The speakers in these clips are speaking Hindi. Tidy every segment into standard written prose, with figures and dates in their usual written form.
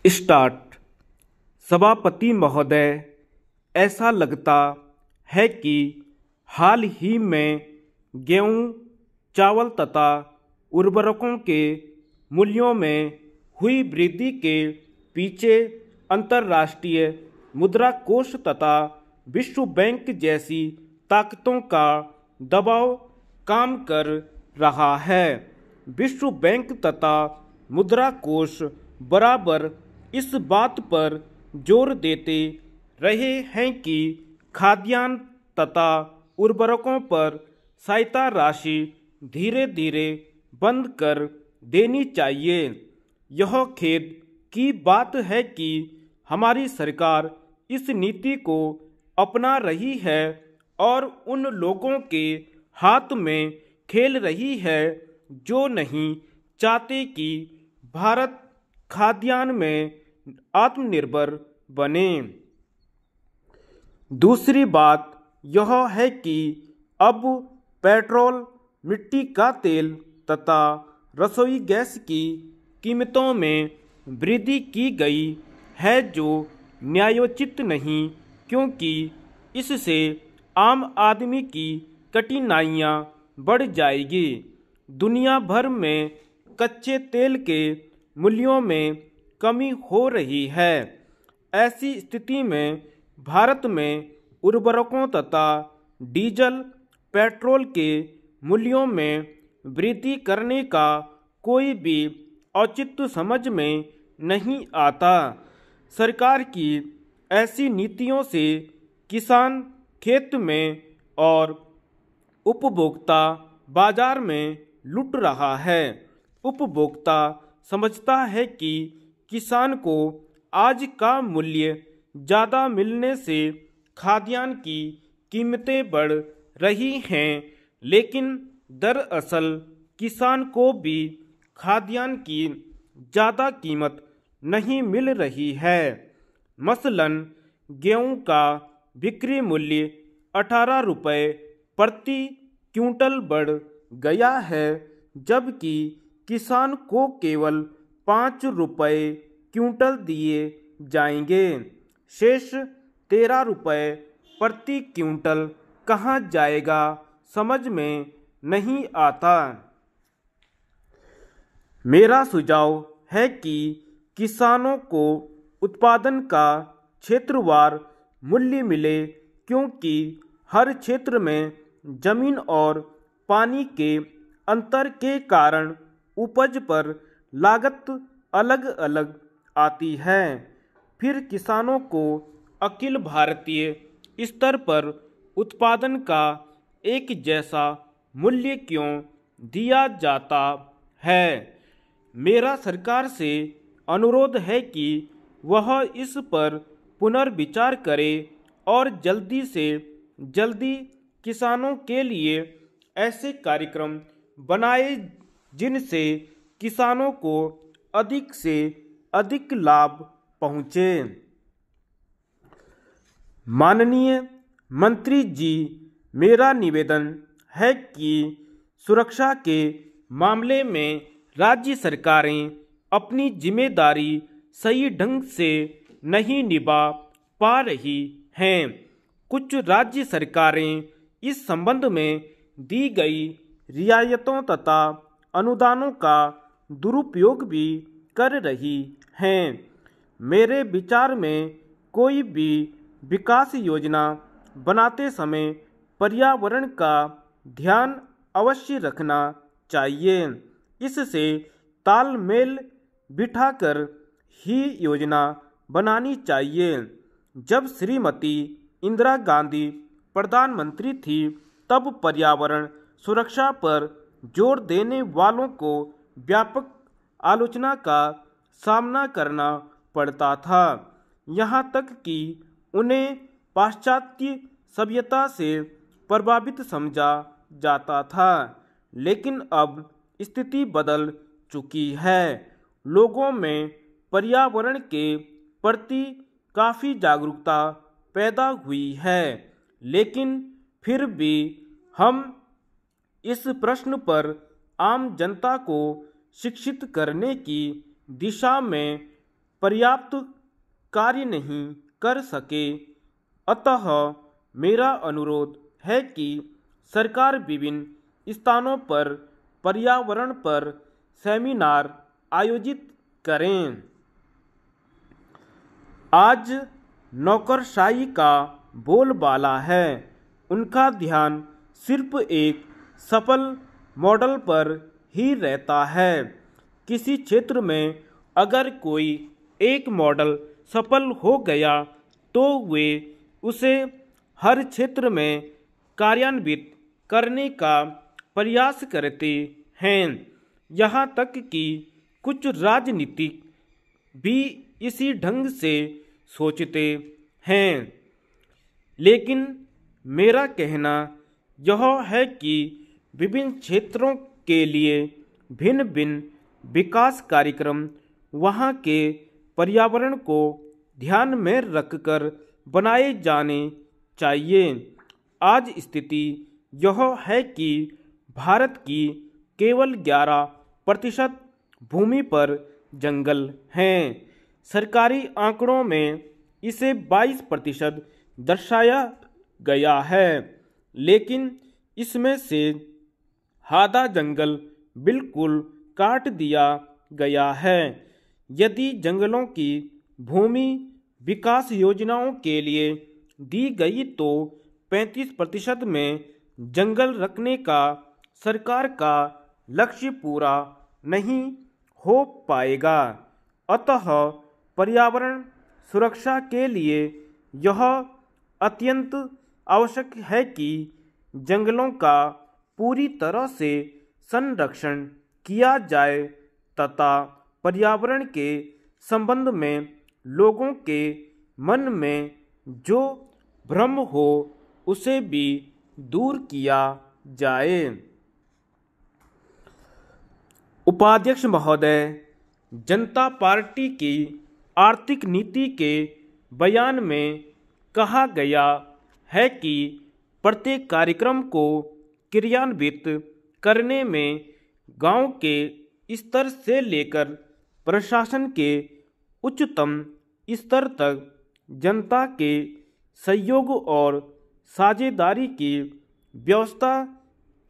स्टार्ट। सभापति महोदय, ऐसा लगता है कि हाल ही में गेहूं, चावल तथा उर्वरकों के मूल्यों में हुई वृद्धि के पीछे अंतर्राष्ट्रीय मुद्रा कोष तथा विश्व बैंक जैसी ताकतों का दबाव काम कर रहा है। विश्व बैंक तथा मुद्रा कोष बराबर इस बात पर जोर देते रहे हैं कि खाद्यान्न तथा उर्वरकों पर सहायता राशि धीरे धीरे बंद कर देनी चाहिए। यह खेद की बात है कि हमारी सरकार इस नीति को अपना रही है और उन लोगों के हाथ में खेल रही है जो नहीं चाहते कि भारत खाद्यान्न में आत्मनिर्भर बने। दूसरी बात यह है कि अब पेट्रोल, मिट्टी का तेल तथा रसोई गैस की कीमतों में वृद्धि की गई है जो न्यायोचित नहीं, क्योंकि इससे आम आदमी की कठिनाइयाँ बढ़ जाएगी। दुनिया भर में कच्चे तेल के मूल्यों में कमी हो रही है। ऐसी स्थिति में भारत में उर्वरकों तथा डीजल, पेट्रोल के मूल्यों में वृद्धि करने का कोई भी औचित्य समझ में नहीं आता। सरकार की ऐसी नीतियों से किसान खेत में और उपभोक्ता बाजार में लुट रहा है। उपभोक्ता समझता है कि किसान को आज का मूल्य ज़्यादा मिलने से खाद्यान्न की कीमतें बढ़ रही हैं, लेकिन दरअसल किसान को भी खाद्यान्न की ज़्यादा कीमत नहीं मिल रही है। मसलन गेहूं का बिक्री मूल्य 18 रुपये प्रति क्विंटल बढ़ गया है, जबकि किसान को केवल 5 रुपये क्विंटल दिए जाएंगे। शेष 13 रुपये प्रति क्विंटल कहाँ जाएगा, समझ में नहीं आता। मेरा सुझाव है कि किसानों को उत्पादन का क्षेत्रवार मूल्य मिले, क्योंकि हर क्षेत्र में जमीन और पानी के अंतर के कारण उपज पर लागत अलग अलग आती है। फिर किसानों को अखिल भारतीय स्तर पर उत्पादन का एक जैसा मूल्य क्यों दिया जाता है? मेरा सरकार से अनुरोध है कि वह इस पर पुनर्विचार करे और जल्दी से जल्दी किसानों के लिए ऐसे कार्यक्रम बनाए जिनसे किसानों को अधिक से अधिक लाभ पहुँचे। माननीय मंत्री जी, मेरा निवेदन है कि सुरक्षा के मामले में राज्य सरकारें अपनी जिम्मेदारी सही ढंग से नहीं निभा पा रही हैं। कुछ राज्य सरकारें इस संबंध में दी गई रियायतों तथा अनुदानों का दुरुपयोग भी कर रही हैं। मेरे विचार में कोई भी विकास योजना बनाते समय पर्यावरण का ध्यान अवश्य रखना चाहिए। इससे तालमेल बिठाकर ही योजना बनानी चाहिए। जब श्रीमती इंदिरा गांधी प्रधानमंत्री थी, तब पर्यावरण सुरक्षा पर जोर देने वालों को व्यापक आलोचना का सामना करना पड़ता था। यहाँ तक कि उन्हें पाश्चात्य सभ्यता से प्रभावित समझा जाता था। लेकिन अब स्थिति बदल चुकी है। लोगों में पर्यावरण के प्रति काफ़ी जागरूकता पैदा हुई है, लेकिन फिर भी हम इस प्रश्न पर आम जनता को शिक्षित करने की दिशा में पर्याप्त कार्य नहीं कर सके। अतः मेरा अनुरोध है कि सरकार विभिन्न स्थानों पर पर्यावरण पर सेमिनार आयोजित करें। आज नौकरशाही का बोलबाला है। उनका ध्यान सिर्फ एक सफल मॉडल पर ही रहता है। किसी क्षेत्र में अगर कोई एक मॉडल सफल हो गया तो वे उसे हर क्षेत्र में कार्यान्वित करने का प्रयास करते हैं। यहाँ तक कि कुछ राजनीतिक भी इसी ढंग से सोचते हैं। लेकिन मेरा कहना यह है कि विभिन्न क्षेत्रों के लिए भिन्न भिन्न विकास कार्यक्रम वहाँ के पर्यावरण को ध्यान में रखकर बनाए जाने चाहिए। आज स्थिति यह है कि भारत की केवल 11% भूमि पर जंगल हैं। सरकारी आंकड़ों में इसे 22% दर्शाया गया है, लेकिन इसमें से आधा जंगल बिल्कुल काट दिया गया है। यदि जंगलों की भूमि विकास योजनाओं के लिए दी गई तो 35% में जंगल रखने का सरकार का लक्ष्य पूरा नहीं हो पाएगा। अतः पर्यावरण सुरक्षा के लिए यह अत्यंत आवश्यक है कि जंगलों का पूरी तरह से संरक्षण किया जाए तथा पर्यावरण के संबंध में लोगों के मन में जो भ्रम हो उसे भी दूर किया जाए। उपाध्यक्ष महोदय, जनता पार्टी की आर्थिक नीति के बयान में कहा गया है कि प्रत्येक कार्यक्रम को क्रियान्वित करने में गांव के स्तर से लेकर प्रशासन के उच्चतम स्तर तक जनता के सहयोग और साझेदारी की व्यवस्था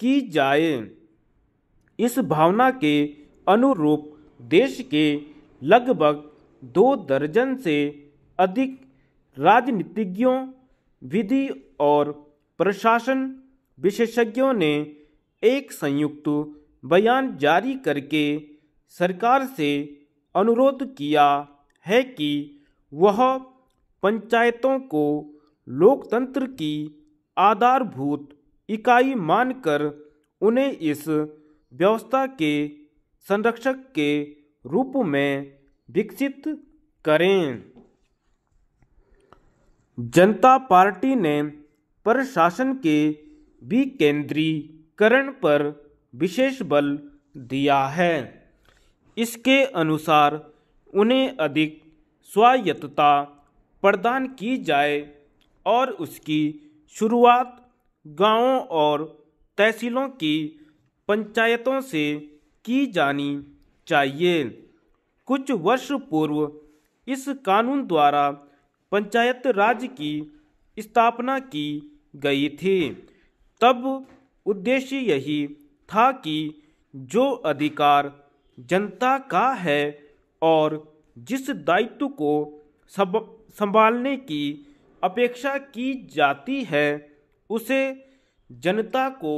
की जाए। इस भावना के अनुरूप देश के लगभग 2 दर्जन से अधिक राजनीतिज्ञों, विधि और प्रशासन विशेषज्ञों ने एक संयुक्त बयान जारी करके सरकार से अनुरोध किया है कि वह पंचायतों को लोकतंत्र की आधारभूत इकाई मानकर उन्हें इस व्यवस्था के संरक्षक के रूप में विकसित करें। जनता पार्टी ने प्रशासन के विकेंद्रीकरण पर विशेष बल दिया है। इसके अनुसार उन्हें अधिक स्वायत्तता प्रदान की जाए और उसकी शुरुआत गांवों और तहसीलों की पंचायतों से की जानी चाहिए। कुछ वर्ष पूर्व इस कानून द्वारा पंचायत राज की स्थापना की गई थी। तब उद्देश्य यही था कि जो अधिकार जनता का है और जिस दायित्व को संभालने की अपेक्षा की जाती है उसे जनता को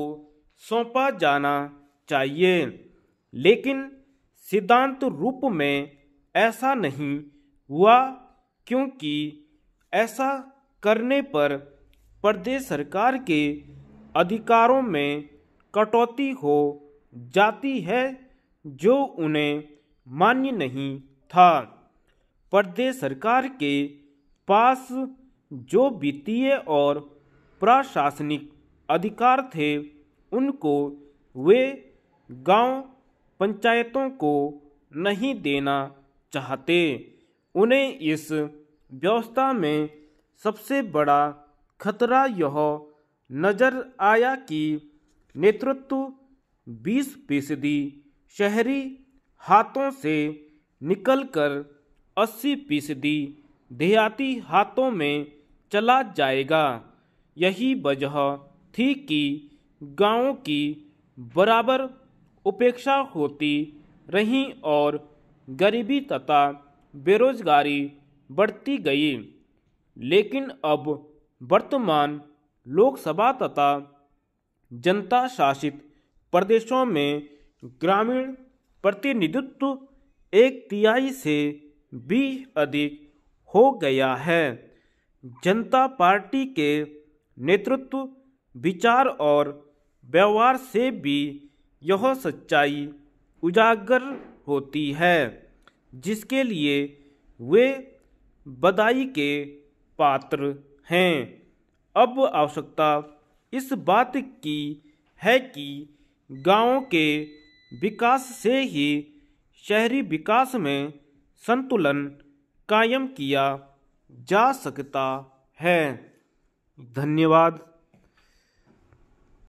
सौंपा जाना चाहिए। लेकिन सिद्धांत रूप में ऐसा नहीं हुआ, क्योंकि ऐसा करने पर प्रदेश सरकार के अधिकारों में कटौती हो जाती है जो उन्हें मान्य नहीं था। प्रदेश सरकार के पास जो वित्तीय और प्रशासनिक अधिकार थे उनको वे गांव पंचायतों को नहीं देना चाहते। उन्हें इस व्यवस्था में सबसे बड़ा खतरा यह नजर आया कि नेतृत्व 20% शहरी हाथों से निकलकर 80% देहाती हाथों में चला जाएगा। यही वजह थी कि गांवों की बराबर उपेक्षा होती रही और गरीबी तथा बेरोजगारी बढ़ती गई। लेकिन अब वर्तमान लोकसभा तथा जनता शासित प्रदेशों में ग्रामीण प्रतिनिधित्व 1/3 से भी अधिक हो गया है। जनता पार्टी के नेतृत्व, विचार और व्यवहार से भी यह सच्चाई उजागर होती है, जिसके लिए वे बधाई के पात्र हैं। अब आवश्यकता इस बात की है कि गांवों के विकास से ही शहरी विकास में संतुलन कायम किया जा सकता है। धन्यवाद।